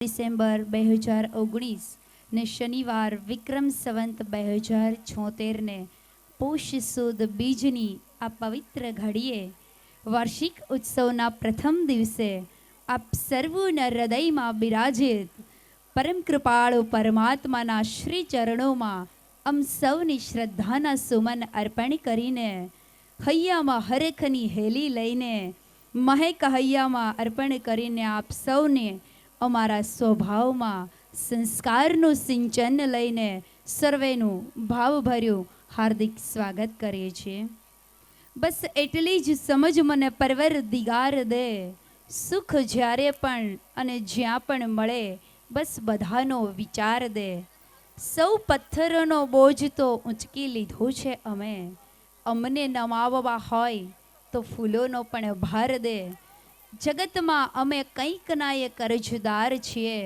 December 2019 ને શનિવાર વિક્રમ સંવંત 2076 ને પોષ સુદ બીજની આ પવિત્ર ઘડીએ વાર્ષિક ઉત્સવના પ્રથમ દિવસે આપ સર્વના હૃદયમાં બિરાજિત પરમ કૃપાળુ પરમાત્માના શ્રી ચરણોમાં અમ સૌની શ્રદ્ધાના સુમન અર્પણ કરીને હૈયામાં હરખની હેલી લઈને મહેક હૈયામાં અર્પણ કરીને આપ સૌને અમારા સ્વભાવમાં સંસ્કારનું સિંચન લઈને સર્વેનું ભાવભર્યું હાર્દિક સ્વાગત કરીએ છીએ. બસ એટલી જ સમજ મને પરવરદિગાર દે, સુખ જ્યારે પણ અને જ્યાં પણ મળે બસ બધાનો વિચાર દે. સૌ પથ્થરોનો બોજ તો ઊંચકી લીધો છે અમે, અમને નમાવવા હોય તો ફૂલોનો પણ ભાર દે. જગતમાં અમે કંઈક ના એ કરજદાર છીએ,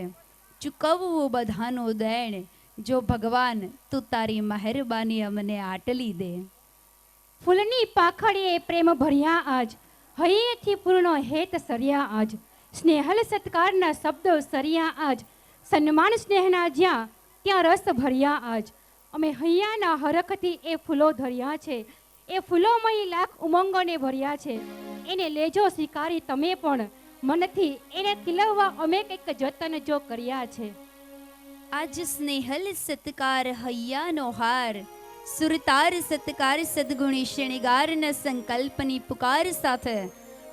ચૂકવવું બધાનું દેણ. જો ભગવાન તું તારી મહેરબાની અમને આટલી દે. ફૂલની પાખડીએ પ્રેમ ભર્યા આજ, હૈયેથી પૂર્ણ હેત સર્યા આજ. સ્નેહલ સત્કારના શબ્દો સર્યા આજ, સન્માન સ્નેહના જ્યાં ત્યાં રસ ભર્યા આજ. અમે હૈયાના હરખથી એ ફૂલો ધર્યા છે, એ ફૂલોમય લાખ ઉમંગોને ભર્યા છે. એને લેજો સ્વીકારી તમે પણ મનથી, એને ખીલવવા અમે કંઈક જતન જો કર્યા છે. આજ સ્નેહલ સત્કાર હૈયાનો હાર, સુરતાર સત્કાર સદગુણી શણગારના સંકલ્પની પુકાર સાથે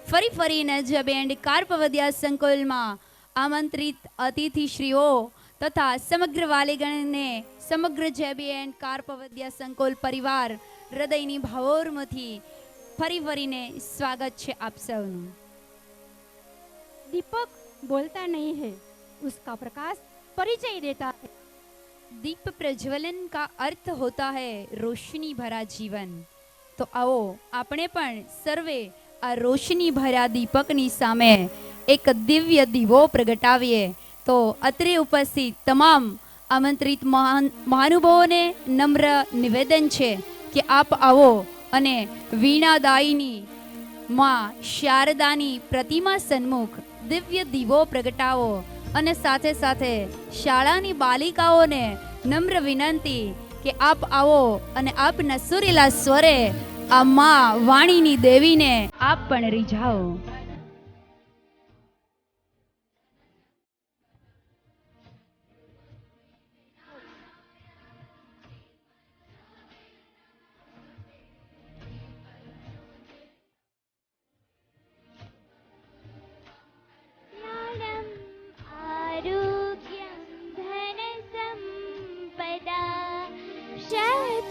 ફરી ફરીને જ બેન્ડ કાર્પવદ્યા સંકુલમાં આમંત્રિત અતિથિશ્રીઓ તથા સમગ્ર વાલીગણને સમગ્ર જેબી એન્ડ કાર્પવદ્યા સંકુલ પરિવાર હૃદયની ભાવોરમાંથી ફરી ફરીને સ્વાગત છે આપ સૌનું. दीपक बोलता नहीं है, उसका प्रकाश परिचय देता है. दीप प्रज्वलन का अर्थ होता है रोशनी भरा जीवन. तो आओ આપણે પણ સર્વે આ રોશની ભર્યા દીપકની સામે એક દિવ્ય દીવો પ્રગટાવીએ. તો અત્રે ઉપસ્થિત તમામ આમંત્રિત મહાનુભાવોને નમ્ર નિવેદન છે કે આપ આવો અને વીણાદાયિની માં શારદાની પ્રતિમા સન્મુખ દિવ્ય દીવો પ્રગટાવો. અને સાથે સાથે શાળાની બાલિકાઓને નમ્ર વિનંતી કે આપ આવો અને આપના સુરીલા સ્વરે આ માં વાણીની દેવીને આપ પણ રીઝાવો.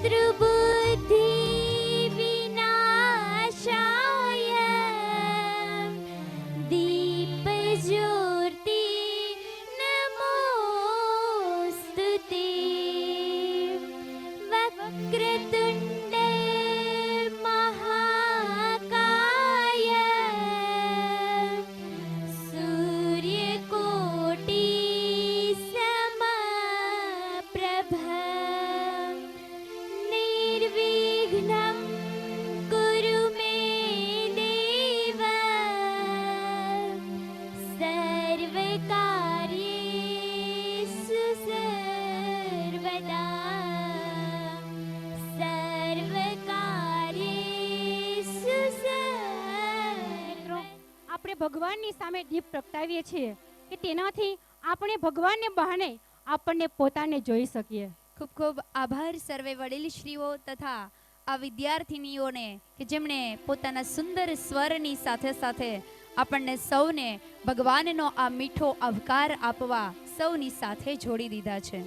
शत्रुबुद्धि विनाशाय दीप ज्योति नमोस्तुते. वक्रतुंड महाकाय सूर्यकोटि समप्रभ निर्विघ्नं कुरु मे देव. सर्वकार्येषु सर्वदा, सर्वकार्येषु सर्वदा. આપણે ભગવાનની સામે દીપ પ્રગટાવીએ છીએ કે તેનાથી આપણે ભગવાનને બહાને આપણને પોતાને જોઈ શકીએ. ખૂબ ખૂબ આભાર સર્વે વડીલશ્રીઓ તથા આ વિદ્યાર્થિનીઓને કે જેમણે પોતાના સુંદર સ્વરની સાથે સાથે આપણને સૌને ભગવાનનો આ મીઠો આવકાર આપવા સૌની સાથે જોડી દીધા છે.